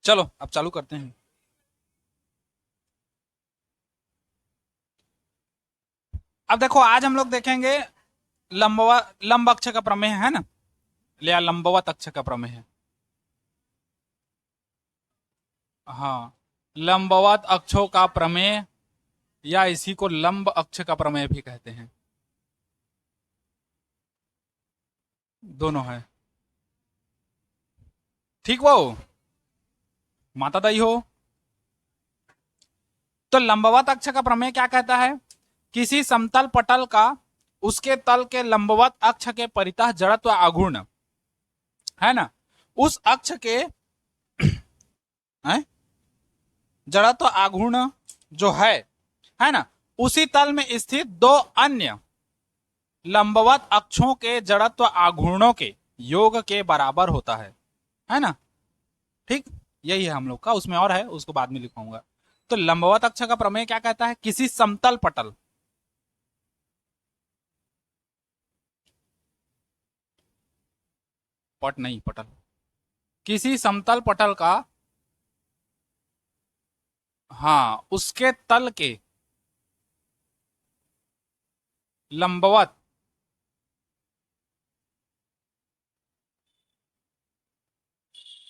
चलो अब चालू करते हैं। अब देखो आज हम लोग देखेंगे लंब अक्ष का प्रमेय है ना, या लंबवत अक्ष का प्रमेय है। हाँ, लंबवत अक्षों का प्रमेय या इसी को लंब अक्ष का प्रमेय भी कहते हैं। दोनों है। ठीक वो माता दई हो। तो लंबवत अक्ष का प्रमेय क्या कहता है? किसी समतल पटल का उसके तल के लंबवत अक्ष के परितः जड़त्व आघूर्ण है ना, उस अक्ष के जड़त्व आघूर्ण जो है ना, उसी तल में स्थित दो अन्य लंबवत अक्षों के जड़त्व आघूर्णों के योग के बराबर होता है ना। ठीक, यही है हम लोग का, उसमें और है, उसको बाद में लिखूंगा। तो लंबवत अक्ष का प्रमेय क्या कहता है? किसी समतल पटल, पट नहीं पटल, किसी समतल पटल का, हाँ, उसके तल के लंबवत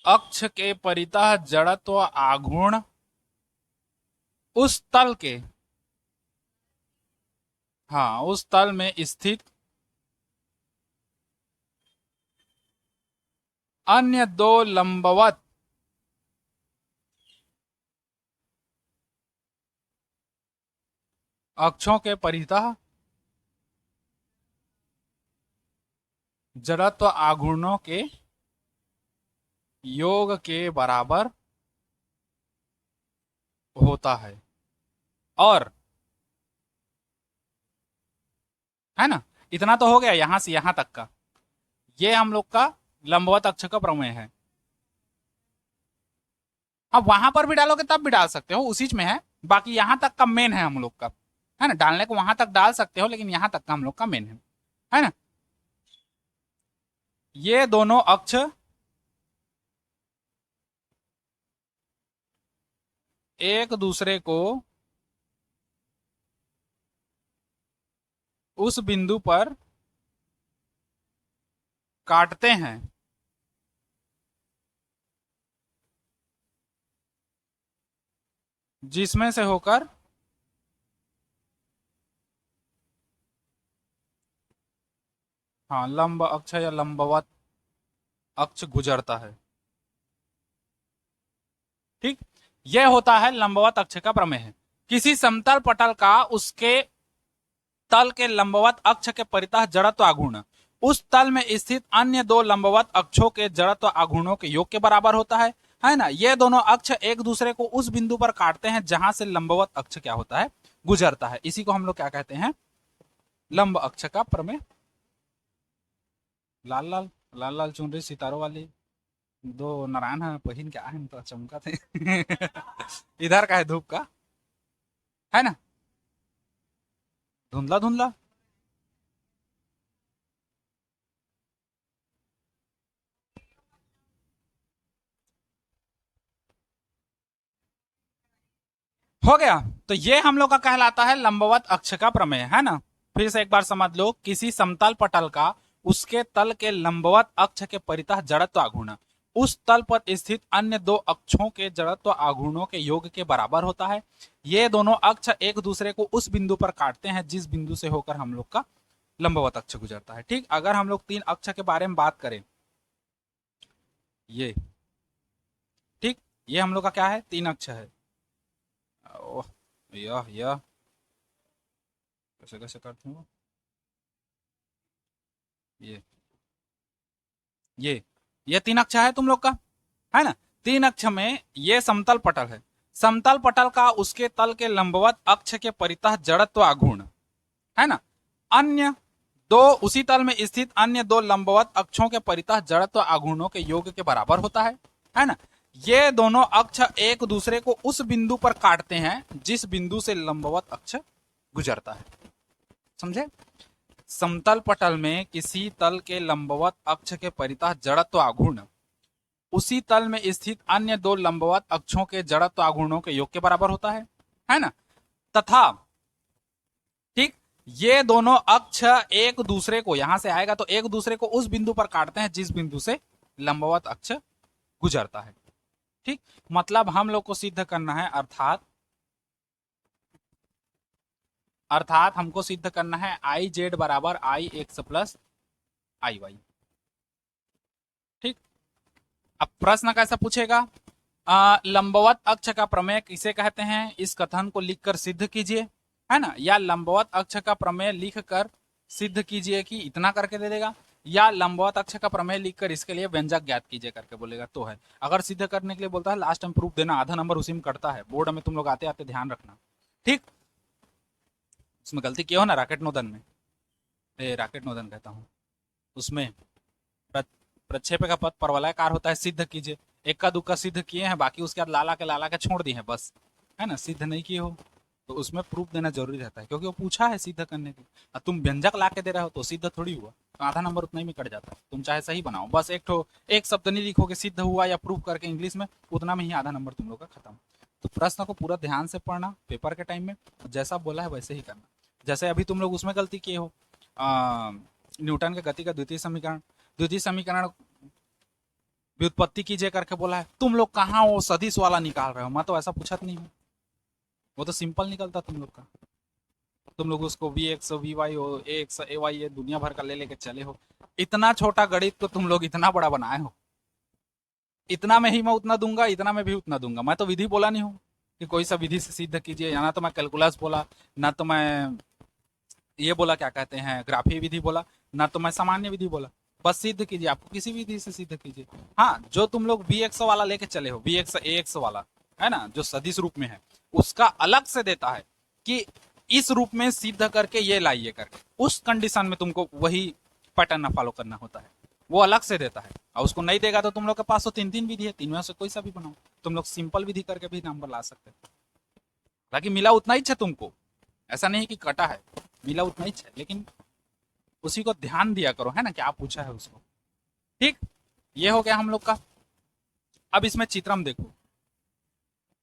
अक्ष के परितः जड़त्व आघूर्ण उस तल के, हाँ, उस तल में स्थित अन्य दो लंबवत अक्षों के परितः जड़त्व आघूर्णों के योग के बराबर होता है। और है ना, इतना तो हो गया यहां से यहां तक का, ये हम लोग का लंबवत अक्ष का प्रमेय है। अब वहां पर भी डालोगे तब भी डाल सकते हो, उसी में है। बाकी यहां तक का मेन है हम लोग का, है ना। डालने को वहां तक डाल सकते हो, लेकिन यहां तक का हम लोग का मेन है ना। ये दोनों अक्ष एक दूसरे को उस बिंदु पर काटते हैं जिसमें से होकर हाँ लंब अक्ष या लंबवत अक्ष गुजरता है। ठीक, यह होता है लंबवत अक्ष का प्रमेय। किसी समतल पटल का उसके तल के लंबवत अक्ष के परितः जड़त्व आघूर्ण उस तल में स्थित अन्य दो लंबवत अक्षों के जड़त्व आघूर्णों के योग के बराबर होता है ना। ये दोनों अक्ष एक दूसरे को उस बिंदु पर काटते हैं जहां से लंबवत अक्ष क्या होता है, गुजरता है। इसी को हम लोग क्या कहते हैं? लंब अक्ष का प्रमेय। लाल लाल लाल लाल चुनरी सितारों वाली दो नारायण है पहिन के आए तो चमका थे। इधर का है धूप का, है ना, धुंधला धुंधला। हो गया। तो ये हम लोग का कहलाता है लंबवत अक्ष का प्रमेय, है ना। फिर से एक बार समझ लो, किसी समतल पटल का उसके तल के लंबवत अक्ष के परितः जड़त्व आघूर्ण उस तल पर स्थित अन्य दो अक्षों के जड़त्व आघूर्णों के योग के बराबर होता है। ये दोनों अक्ष एक दूसरे को उस बिंदु पर काटते हैं जिस बिंदु से होकर हम लोग का लंबवत अक्ष गुजरता है। ठीक, अगर हम लोग तीन अक्ष के बारे में बात करें, ये ठीक, ये हम लोग का क्या है? तीन अक्ष है। ओह, यह कैसे कैसे करते हो? ये ये ये तीन अक्ष है तुम लोग का, है ना। तीन अक्ष में ये समतल पटल है। समतल पटल का उसके तल के लंबवत अक्ष के परितः जड़त्व आघूर्ण, है ना। अन्य दो उसी तल में स्थित अन्य दो लंबवत अक्षों के परितः जड़त्व आघूर्णों के योग के बराबर होता है ना। ये दोनों अक्ष एक दूसरे को उस बिंदु पर काटते हैं जिस बिंदु से लंबवत अक्ष गुजरता है। समझे? समतल पटल में किसी तल के लंबवत अक्ष के परितः जड़त्व आघूर्ण उसी तल में स्थित अन्य दो लंबवत अक्षों के जड़त्व आघूर्णों के योग के बराबर होता है ना। तथा ठीक, ये दोनों अक्ष एक दूसरे को, यहां से आएगा तो एक दूसरे को उस बिंदु पर काटते हैं जिस बिंदु से लंबवत अक्ष गुजरता है। ठीक, मतलब हम लोग को सिद्ध करना है, अर्थात हमको सिद्ध करना है आई जेड बराबर आई एक्स प्लस आई वाई। ठीक, अब प्रश्न कैसा पूछेगा, लंबवत अक्ष का प्रमेय किसे कहते हैं, इस कथन को लिखकर सिद्ध कीजिए, है ना। या लंबवत अक्ष का प्रमेय लिखकर सिद्ध कीजिए कि इतना करके दे देगा, या लंबवत अक्ष का प्रमेय लिखकर इसके लिए व्यंजक ज्ञात कीजिए करके बोलेगा तो है। अगर सिद्ध करने के लिए बोलता है लास्ट में प्रूफ देना, आधा नंबर उसी में कटता है, बोर्ड में तुम लोग आते आते ध्यान रखना। ठीक, उसमें गलती किया हो ना राकेट नोदन में, राकेट नोदन कहता हूँ, उसमें प्रक्षेप का पथ परवलयाकार होता है, सिद्ध कीजिए। एक का दुक्का सिद्ध किए हैं, बाकी उसके बाद लाला के छोड़ दिए हैं बस, है ना। सिद्ध नहीं किए हो तो उसमें प्रूफ देना जरूरी रहता है, क्योंकि वो पूछा है सिद्ध करने के, और तुम व्यंजक ला के दे रहे हो तो सिद्ध थोड़ी हुआ, तो आधा नंबर उतना ही में कट जाता है। तुम चाहे सही बनाओ, बस एक शब्द नहीं लिखोगे सिद्ध हुआ या प्रूफ करके इंग्लिश में, उतना में ही आधा नंबर तुम लोग का खत्म। तो प्रश्न को पूरा ध्यान से पढ़ना पेपर के टाइम में, जैसा बोला है वैसे ही करना। जैसे अभी तुम लोग उसमें गलती किए हो, न्यूटन के गति का द्वितीय समीकरण व्युत्पत्ति कीजिए करके बोला है, तुम लोग कहाँ वो सदिश वाला निकाल रहे हो, मैं तो ऐसा पूछा नहीं हूँ, वो तो सिंपल निकलता तुम लोग का। तुम लोग उसको V X V Y A X A Y ये दुनिया भर का ले लेके चले हो। इतना छोटा गणित को तुम लोग इतना बड़ा बनाए हो, इतना में ही मैं उतना दूंगा, इतना में भी उतना दूंगा। मैं तो विधि बोला नहीं हूँ कि कोई सा विधि से सिद्ध कीजिए, या ना तो मैं कैलकुलस बोला, ना तो मैं ये बोला क्या कहते हैं ग्राफी विधि बोला, ना तो मैं सामान्य विधि बोला। बस सिद्ध कीजिए, आपको किसी विधि से सिद्ध कीजिए। हाँ, जो तुम लोग वी एक्स वाला लेके चले हो, वी एक्स ए एक्स वाला, है ना, जो सदिश रूप में है, उसका अलग से देता है कि इस रूप में सिद्ध करके ये लाइए करके, उस कंडीशन में तुमको वही पैटर्न फॉलो करना होता है, वो अलग से देता है। और उसको नहीं देगा तो तुम लोग के पास तो तीन तीन विधि है, तीन में से कोई सा भी बनाओ, तुम लोग सिंपल विधि करके भी नंबर ला सकते हैं। हालांकि मिला उतना ही है तुमको, ऐसा नहीं कि कटा है, मिला उतना ही है, लेकिन उसी को ध्यान दिया करो, है ना, क्या पूछा है उसको। ठीक, ये हो गया हम लोग का। अब इसमें चित्रम देखो,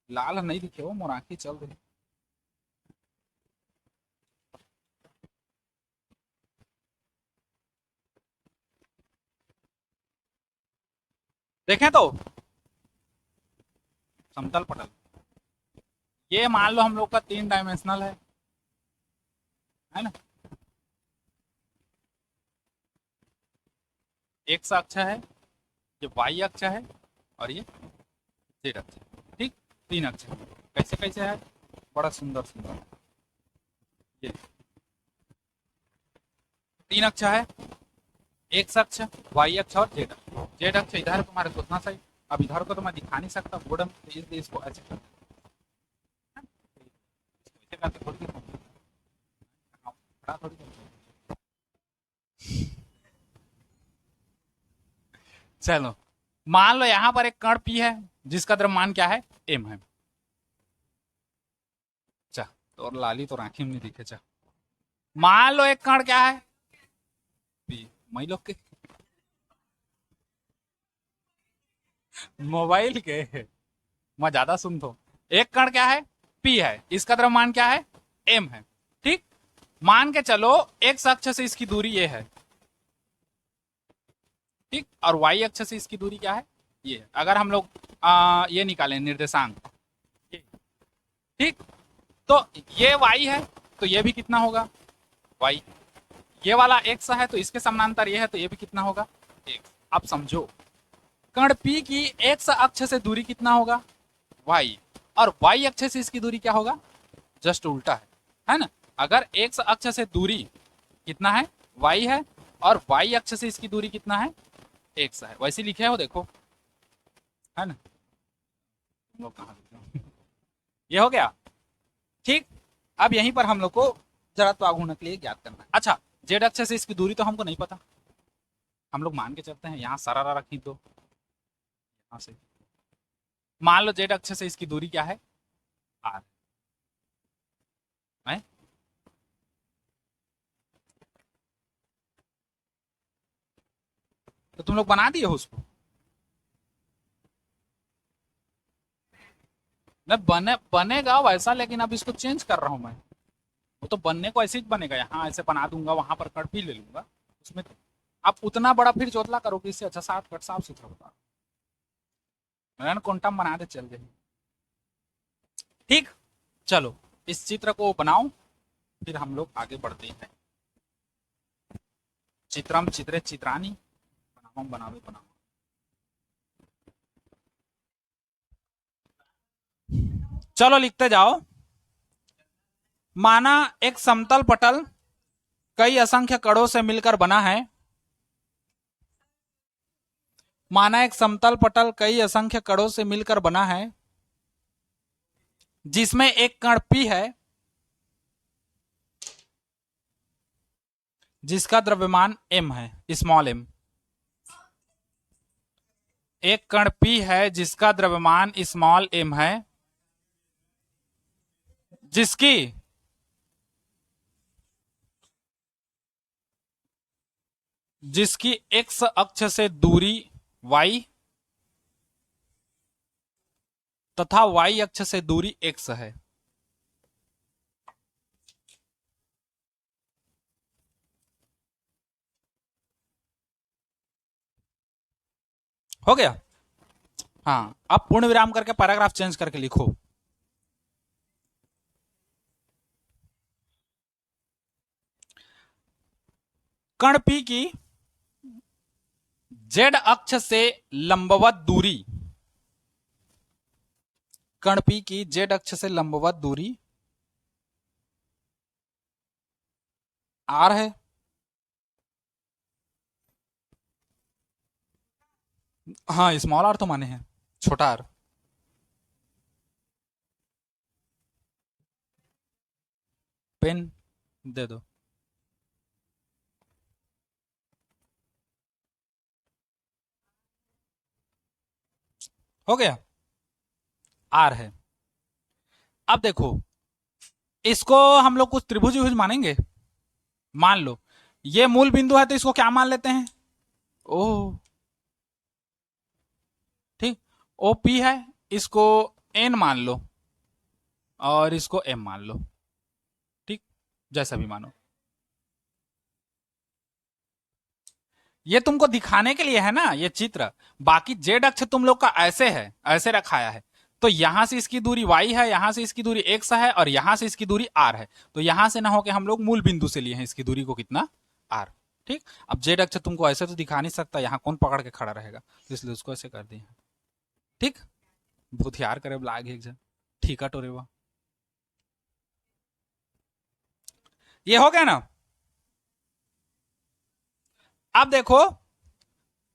लाल नहीं दिखे वो, मोर आंखें चल रही। देखें तो समतल पटल, ये मान लो हम लोग का 3 डायमेंशनल है ना। एक्स अक्ष है, ये वाई अक्ष है, और ये जेड अक्ष है। ठीक, 3 अक्ष है। कैसे कैसे है, बड़ा सुंदर सुंदर। ये 3 अक्ष है, एक्स अक्ष, वाई अक्ष और जेड अक्ष। जेड अक्ष इधर है तुम्हारे सोचना सही। अब इधर को तो मैं दिखा नहीं सकता बोर्ड में, तो इसलिए इसको ऐसे कर, चलो, मान लो यहां पर एक कण पी है जिसका द्रव्यमान क्या है, एम है। चा तो और लाली तो राखी में नहीं दिखे। चा मान लो एक कण क्या है, पी। मई लोग के मोबाइल के मैं ज्यादा सुन तो, एक कण क्या है, पी है, इसका द्रव्यमान क्या है, एम है। ठीक, मान के चलो एक्स अक्ष से इसकी दूरी ये है, ठीक, और वाई अक्ष से इसकी दूरी क्या है, ये है। अगर हम लोग ये निकालें निर्देशांक, ठीक, तो ये y है तो ये भी कितना होगा, y। ये वाला x है तो इसके समानांतर ये है तो ये भी कितना होगा, x। अब समझो, कण P की x अक्ष से दूरी कितना होगा, y, और y अक्ष से इसकी दूरी क्या होगा, जस्ट उल्टा है ना। अगर x अक्ष से दूरी कितना है, y है, और y अक्ष से इसकी दूरी कितना है, x है। वैसे लिखे हो देखो, है ना। ये हो गया। ठीक, अब यहीं पर हम लोग को जड़त्व आघूर्ण के लिए ज्ञात करना है। अच्छा, जेड अक्ष से इसकी दूरी तो हमको नहीं पता, हम लोग मान के चलते हैं, यहाँ सरारा रखी दो, यहाँ से मान लो जेड अक्ष से इसकी दूरी क्या है, आर है। तो तुम लोग बना दिए हो उसको, न बनेगा वैसा, लेकिन अब इसको चेंज कर रहा हूं मैं। वो तो बनने को ऐसे ही बनेगा, यहाँ ऐसे बना दूंगा, वहां पर कट भी ले लूंगा उसमें तो। आप उतना बड़ा फिर चोतला करोगे, इससे अच्छा साफ कट साफ सुथरा बता, मैंने क्वांटम बना दे चल गए। ठीक, चलो इस चित्र को बनाओ, फिर हम लोग आगे बढ़ते हैं। चित्रम चित्रे चित्रानी, बनाओ बनावे बनाओ। चलो लिखते जाओ। माना एक समतल पटल कई असंख्य कणों से मिलकर बना है। माना एक समतल पटल कई असंख्य कणों से मिलकर बना है, जिसमें एक कण P है जिसका द्रव्यमान m है, स्मॉल m। एक कण P है जिसका द्रव्यमान स्मॉल m है, जिसकी जिसकी x अक्ष से दूरी y तथा y अक्ष से दूरी x है। हो गया। हाँ, अब पूर्ण विराम करके पैराग्राफ चेंज करके लिखो। कण P की z अक्ष से लंबवत दूरी, कण P की z अक्ष से लंबवत दूरी r है। हाँ, स्मॉल आर तो माने हैं, छोटा आर। पेन दे दो। हो गया, आर है। अब देखो, इसको हम लोग कुछ त्रिभुज मानेंगे। मान लो ये मूल बिंदु है, तो इसको क्या मान लेते हैं, ओ। ठीक, ओ पी है, इसको एन मान लो और इसको एम मान लो। ठीक, जैसा भी मानो। ये तुमको दिखाने के लिए है ना ये चित्र। बाकी जेड अक्ष तुम लोग का ऐसे है, ऐसे रखाया है, तो यहां से इसकी दूरी y है, यहां से इसकी दूरी x है, और यहां से इसकी दूरी r है। तो यहां से ना होके हम लोग मूल बिंदु से लिए हैं इसकी दूरी को कितना, r। ठीक, अब जेड अक्ष तुमको ऐसे तो दिखा नहीं सकता, यहाँ कौन पकड़ के खड़ा रहेगा, तो इसलिए उसको ऐसे कर दिए। ठीक, भूथियार करे लाग एक जन, ठीक है टोरे वो। ये हो गया ना। अब देखो,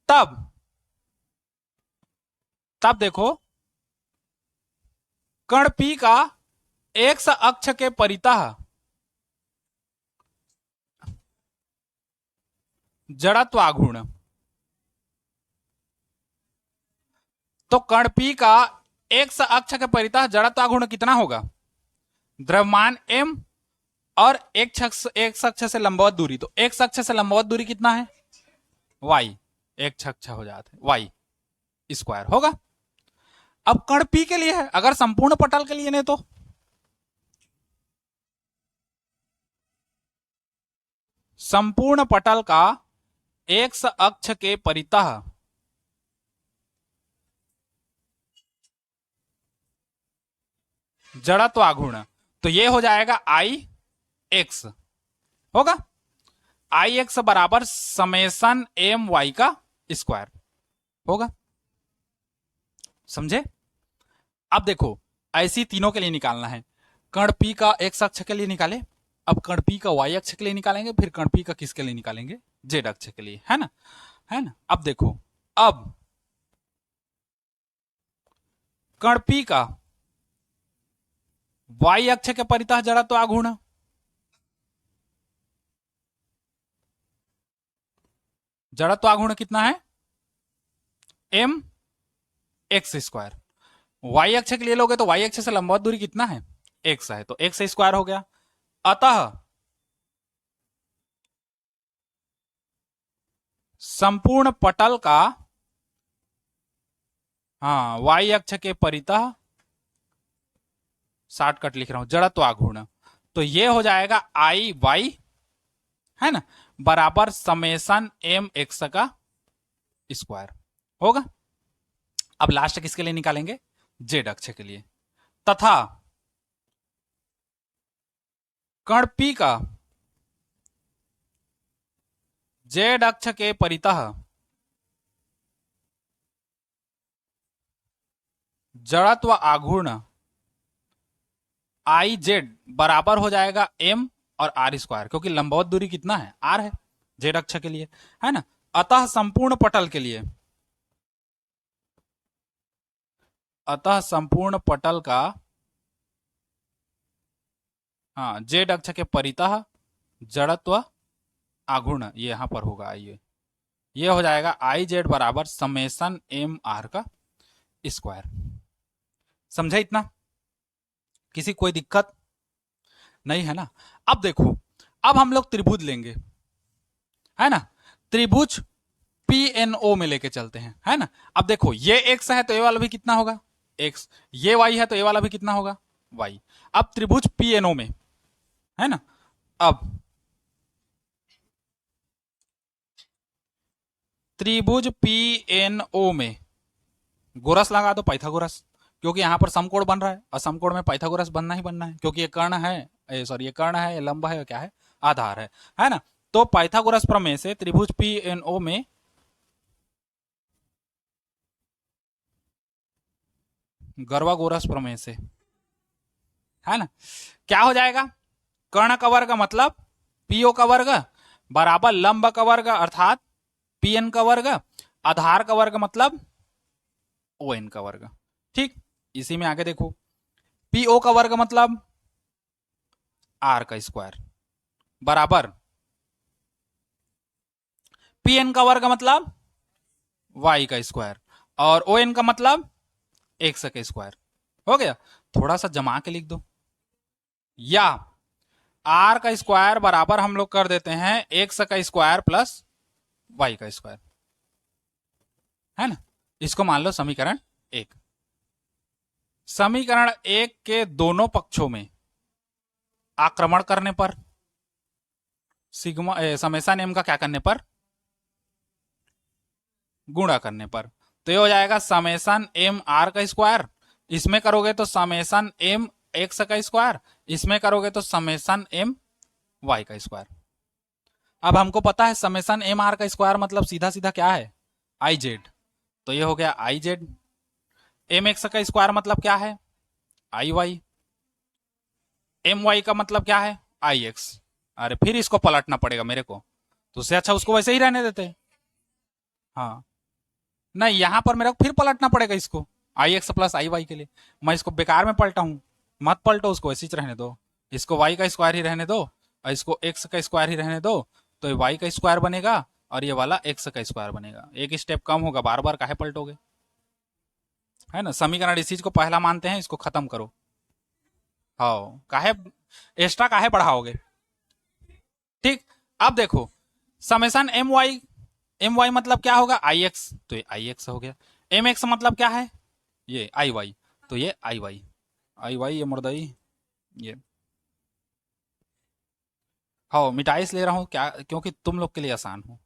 तब तब देखो, कण P का x अक्ष के परितः जड़त्वाघूर्ण, तो कण P का x अक्ष के परितः जड़त्वाघूर्ण कितना होगा, द्रव्यमान m और एक अक्ष से लंबवत दूरी, तो x अक्ष से लंबवत दूरी कितना है, y, एक अक्ष हो जाते y स्क्वायर होगा। अब कण P के लिए है, अगर संपूर्ण पटल के लिए नहीं तो संपूर्ण पटल का x अक्ष के परितः जड़त्वाघूर्ण, तो ये हो जाएगा आई एक्स, होगा आई एक्स बराबर समेसन एम वाई का स्क्वायर होगा। समझे। अब देखो, ऐसी तीनों के लिए निकालना है। कण P का x अक्ष के लिए निकाले, अब कण P का y अक्ष के लिए निकालेंगे, फिर कण P का किसके लिए निकालेंगे, z अक्ष के लिए, है ना, है ना। अब देखो, अब कण P का y अक्ष के परितः जड़त्वाघूर्ण, जड़त्वाघूर्ण कितना है, m x स्क्वायर। y अक्ष के लिए लोगे तो y अक्ष से लंबवत दूरी कितना है, x है, तो x स्क्वायर हो गया। अतः संपूर्ण पटल का, हाँ, y अक्ष के परितः शॉर्टकट लिख रहा हूं, जड़त्व आघूर्ण। तो ये हो जाएगा आई वाई, है ना, बराबर समेसन एम एक्स का स्क्वायर होगा। अब लास्ट किसके लिए निकालेंगे? जेड अक्ष के लिए। तथा कण P का जेड अक्ष के परितः जड़त्व आघूर्ण आई जेड बराबर हो जाएगा एम और आर स्क्वायर, क्योंकि लंबवत दूरी कितना है? आर है जेड अक्ष के लिए, है ना। अतः संपूर्ण पटल के लिए, अतः संपूर्ण पटल का, हाँ, जेड अक्ष के परितः जड़त्व आघूर्ण ये यहां पर होगा। आइए, ये हो जाएगा आई जेड बराबर समेसन एम आर का स्क्वायर। समझे इतना? किसी कोई दिक्कत नहीं है ना? अब देखो, अब हम लोग त्रिभुज लेंगे, है ना। त्रिभुज PNO में लेके चलते हैं, है ना। अब देखो, ये एक्स है तो ये वाला भी कितना होगा? एक्स। ये वाई है तो ये वाला भी कितना होगा? वाई। अब त्रिभुज PNO में, है ना। अब त्रिभुज PNO में गोरस लगा दो, पाइथागोरस, क्योंकि यहां पर समकोण बन रहा है और समकोण में पाइथागोरस बनना ही बनना है, क्योंकि ये कर्ण है, सॉरी ये कर्ण है, ये लंब है, क्या है? आधार है ना। तो पाइथागोरस प्रमेय से त्रिभुज PNO में गर्वागोरस प्रमेय से, है ना, क्या हो जाएगा? कर्ण का वर्ग मतलब पीओ का वर्ग बराबर लंब का वर्ग अर्थात पीएन का वर्ग, आधार का वर्ग मतलब ओ एन का वर्ग। ठीक, इसी में आगे देखो, पीओ का वर्ग मतलब आर का स्क्वायर बराबर पीएन का वर्ग मतलब वाई का स्क्वायर और ओ एन का मतलब एक्स का स्क्वायर। हो गया? थोड़ा सा जमा के लिख दो, या आर का स्क्वायर बराबर हम लोग कर देते हैं एक्स का स्क्वायर प्लस वाई का स्क्वायर, है ना। इसको मान लो समीकरण एक। समीकरण एक के दोनों पक्षों में आक्रमण करने पर, सिग्मा समेसन एम का क्या करने पर? गुणा करने पर। तो ये हो जाएगा समेसन एम आर का स्क्वायर, इसमें करोगे तो समेसन एम एक्स का स्क्वायर, इसमें करोगे तो समेसन एम वाई का स्क्वायर। अब हमको पता है समेसन एम आर का स्क्वायर मतलब सीधा सीधा क्या है? I Z. तो ये हो गया आई जेड। एम एक्स का स्क्वायर मतलब क्या है? आई वाई। एम वाई का मतलब क्या है? आई एक्स। अरे फिर इसको पलटना पड़ेगा मेरे को, तो उससे अच्छा उसको वैसे ही रहने देते। हाँ, नहीं यहां पर मेरे को फिर पलटना पड़ेगा इसको, आई एक्स प्लस आई वाई के लिए। मैं इसको बेकार में पलटा हूं, मत पलटो उसको, ऐसे ही रहने दो। इसको वाई का स्क्वायर ही रहने दो और इसको एक्स का स्क्वायर ही रहने दो। तो ये वाई का स्क्वायर बनेगा और ये वाला एक्स का स्क्वायर बनेगा, एक स्टेप कम होगा, बार बार काहे पलटोगे, है ना। समीकरण इस चीज को पहला मानते हैं, इसको खत्म करो। हाँ, काहे एक्स्ट्रा काहे बढ़ाओगे? ठीक। अब देखो, समेसन एम वाई मतलब क्या होगा? आई एक्स, तो ये आई एक्स हो गया। एम एक्स मतलब क्या है? ये आई वाई, तो ये आई वाई, आई वाई ये मुर्दई ये। हाँ, मिटाई इसलिए रहा हूं क्या, क्योंकि तुम लोग के लिए आसान हो।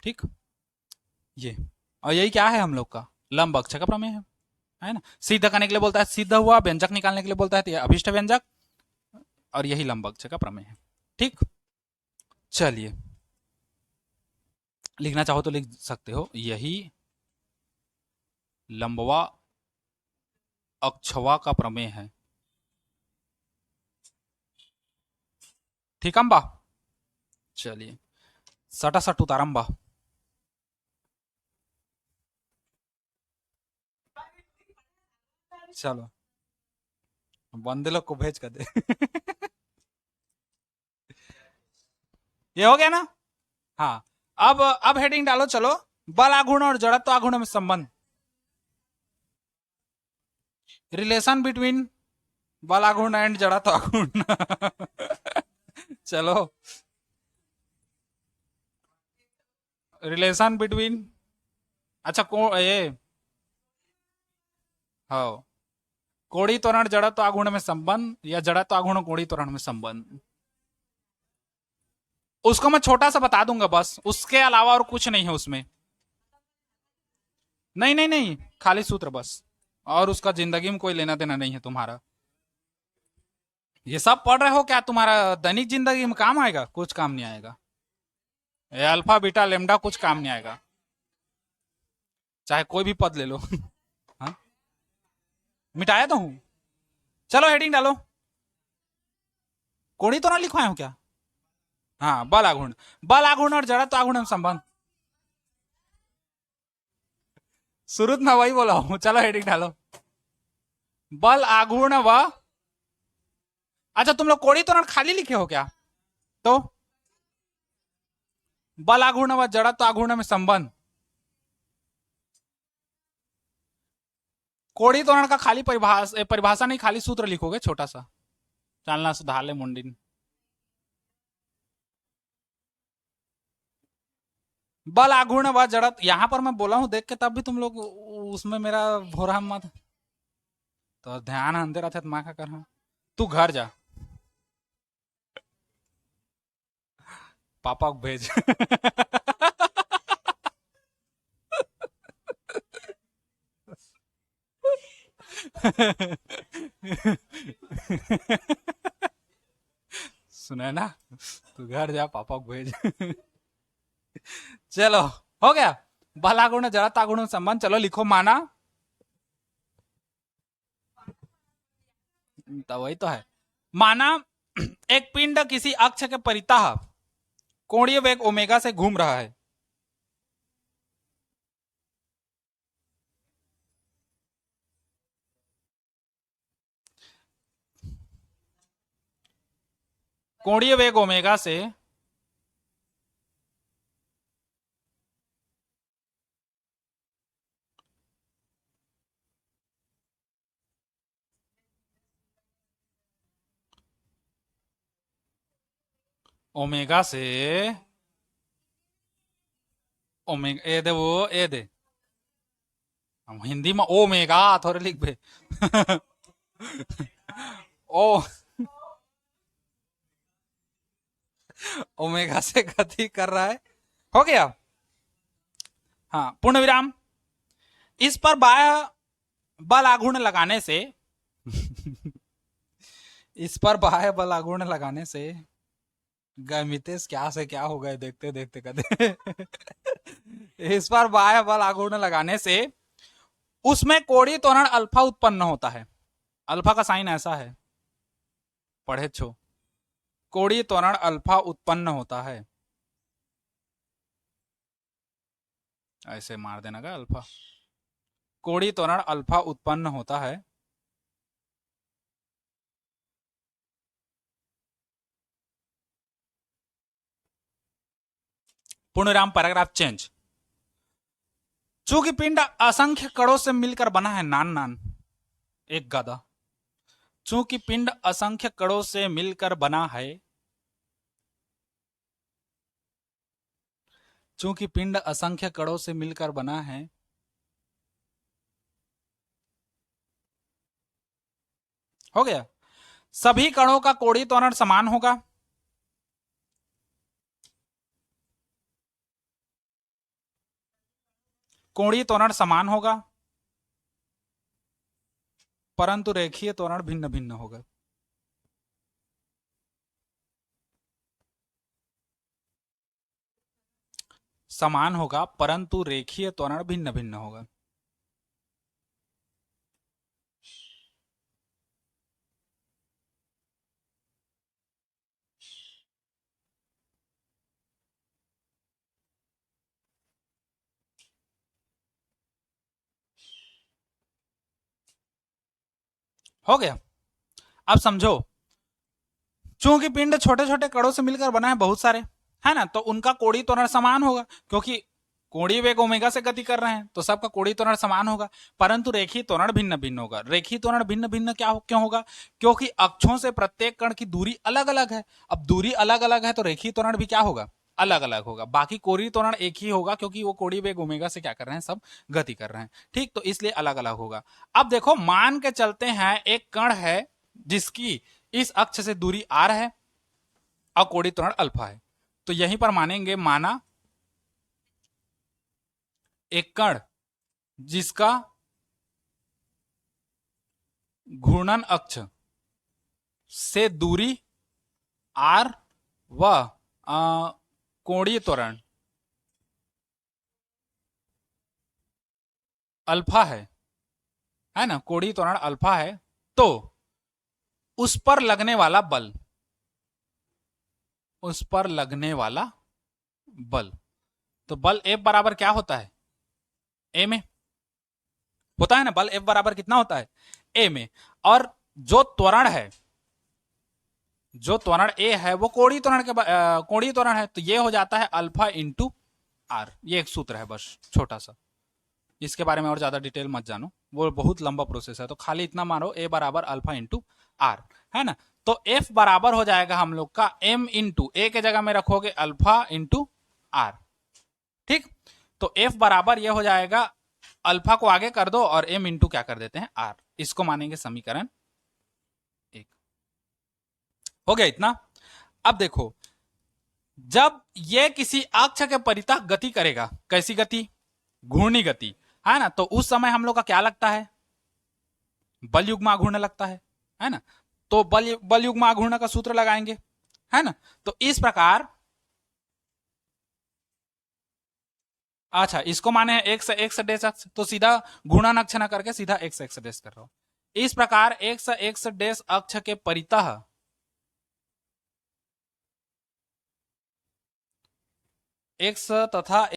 ठीक, ये। और यही क्या है हम लोग का? लंब अक्ष का प्रमेय है ना। सिद्ध करने के लिए बोलता है सिद्ध हुआ, व्यंजक निकालने के लिए बोलता है तो ये अभिष्ट व्यंजक, और यही लंब अक्ष का प्रमेय है। ठीक, चलिए, लिखना चाहो तो लिख सकते हो, यही लंबवा अक्षवा का प्रमेय है। ठीक अंबा, चलिए, सटा सट उतारंबा। चलो, बंदे लोग को भेज कर दे। ये हो गया ना? हाँ, अब हेडिंग डालो, चलो, बल आघूर्ण और जड़त्व आघूर्ण में संबंध, रिलेशन बिटवीन बल आघूर्ण एंड जड़त्व आघूर्ण। चलो, रिलेशन बिटवीन, अच्छा को ये, हाँ, कोड़ी त्वरण जड़त्व आघूर्ण में संबंध या जड़त्व आघूर्ण कोड़ी त्वरण में संबंध, उसको मैं छोटा सा बता दूंगा बस, उसके अलावा और कुछ नहीं है उसमें। नहीं नहीं नहीं, खाली सूत्र बस, और उसका जिंदगी में कोई लेना देना नहीं है तुम्हारा। ये सब पढ़ रहे हो क्या, तुम्हारा दैनिक जिंदगी में काम आएगा? कुछ काम नहीं आएगा। ये अल्फा बीटा लेमडा कुछ काम नहीं आएगा, चाहे कोई भी पद ले लो। हाँ, मिटाया तो हूं। चलो हेडिंग डालो। कोड़ी तो ना लिखवाए हो क्या? हाँ, बल आघूर्ण, बल आघूर्ण और जड़त्व आघूर्ण में संबंध, शुरू में वही बोला हूं। चलो हेडिंग डालो, बल आघूर्ण व, अच्छा तुम लोग कोड़ी त्वरण खाली लिखे हो क्या? तो बल आघूर्ण व जड़त्व आघूर्ण में संबंध, कोड़ी त्वरण का खाली परिभाषा नहीं, खाली सूत्र लिखोगे छोटा सा, चालना सुधार ले मुंडिन। बल आघूर्ण व जड़त, यहां पर मैं बोला हूं देख के, तब भी तुम लोग उसमें मेरा भोरा मत, तो ध्यान अंधेरा था माँ का कर, तू घर जा, पापा को भेज। सुना ना, तू घर जा, पापा को भेज। चलो हो गया, भला गुण जड़ता गुण संबंध। चलो लिखो, माना, तो वही तो है, माना एक पिंड किसी अक्ष के परितः कोणीय वेग ओमेगा से घूम रहा है। कोणीय वेग ओमेगा से ओमेगा से ओमेगा, ए दे वो ए दे, हम हिंदी में ओमेगा थोड़े लिख बे। ओ ओमेगा से गति कर रहा है, हो गया। हाँ, पूर्ण विराम। इस पर बाह्य बल आघूर्ण लगाने से इस पर बाह्य बल आघूर्ण लगाने से गमितेश क्या से क्या हो गए देखते देखते कदे। इस पर बाह्य बल आघूर्ण लगाने से उसमें कोणीय त्वरण अल्फा उत्पन्न होता है। अल्फा का साइन ऐसा है, पढ़े छो, कोणीय त्वरण अल्फा उत्पन्न होता है, ऐसे मार देना का अल्फा, कोणीय त्वरण अल्फा उत्पन्न होता है। पूर्णविराम, पैराग्राफ चेंज। चूंकि पिंड असंख्य कणों से मिलकर बना है, नान नान एक गदा, चूंकि पिंड असंख्य कणों से मिलकर बना है, चूंकि पिंड असंख्य कणों से मिलकर बना है, हो गया, सभी कणों का कोणीय त्वरण समान होगा। कोणीय त्वरण समान होगा, परंतु रेखीय त्वरण भिन्न भिन्न होगा। समान होगा परंतु रेखीय त्वरण भिन्न भिन्न होगा। हो गया, अब समझो, चूंकि पिंड छोटे छोटे कणों से मिलकर बना है बहुत सारे, है ना, तो उनका कोणीय त्वरण समान होगा, क्योंकि कोणीय वेग ओमेगा से गति कर रहे हैं, तो सबका कोणीय त्वरण समान होगा, परंतु रेखीय त्वरण भिन्न भिन्न होगा। रेखीय त्वरण भिन्न भिन्न क्यों होगा? क्योंकि अक्षों से प्रत्येक कण की दूरी अलग अलग है। अब दूरी अलग अलग है तो रेखीय त्वरण भी क्या होगा? अलग अलग होगा। बाकी कोणीय त्वरण एक ही होगा क्योंकि वो कोणीय वेग ओमेगा से क्या कर रहे हैं, सब गति कर रहे हैं। ठीक, तो इसलिए अलग अलग होगा। अब देखो मान के चलते हैं एक कण है जिसकी इस अक्ष से दूरी r है और कोणीय त्वरण अल्फा है। तो यहीं पर मानेंगे, माना एक कण जिसका घूर्णन अक्ष से दूरी r व कोणीय त्वरण अल्फा है ना, कोणीय त्वरण अल्फा है, तो उस पर लगने वाला बल, उस पर लगने वाला बल, तो बल F बराबर क्या होता है, ए में होता है ना, बल F बराबर कितना होता है, ए में। और जो त्वरण है, जो त्वरण ए है वो कोणीय त्वरण के कोणीय त्वरण है, तो ये हो जाता है अल्फा इंटू आर। ये एक सूत्र है बस छोटा सा, इसके बारे में और ज्यादा डिटेल मत जानो, वो बहुत लंबा प्रोसेस है। तो खाली इतना मानो ए बराबर अल्फा इंटू आर, है ना। तो एफ बराबर हो जाएगा हम लोग का एम इंटू, ए के जगह में रखोगे अल्फा इंटू आर। ठीक, तो एफ बराबर ये हो जाएगा, अल्फा को आगे कर दो और एम इंटू क्या कर देते हैं, आर। इसको मानेंगे समीकरण एक। हो गया इतना। अब देखो, जब ये किसी अक्ष के परितः गति करेगा, कैसी गति, घूर्णी गति, है ना, तो उस समय हम लोग का क्या लगता है, बल युग्म आघूर्ण लगता है ना। तो बल युग्म आघूर्ण का सूत्र लगाएंगे, है ना। तो इस प्रकार, अच्छा इसको माने एक्स डेश अक्ष, तो सीधा घूर्णन अक्ष ना करके सीधा एक्स डेश कर रहा हूं। इस प्रकार एक्स डेश अक्ष के परितः एक्स तथा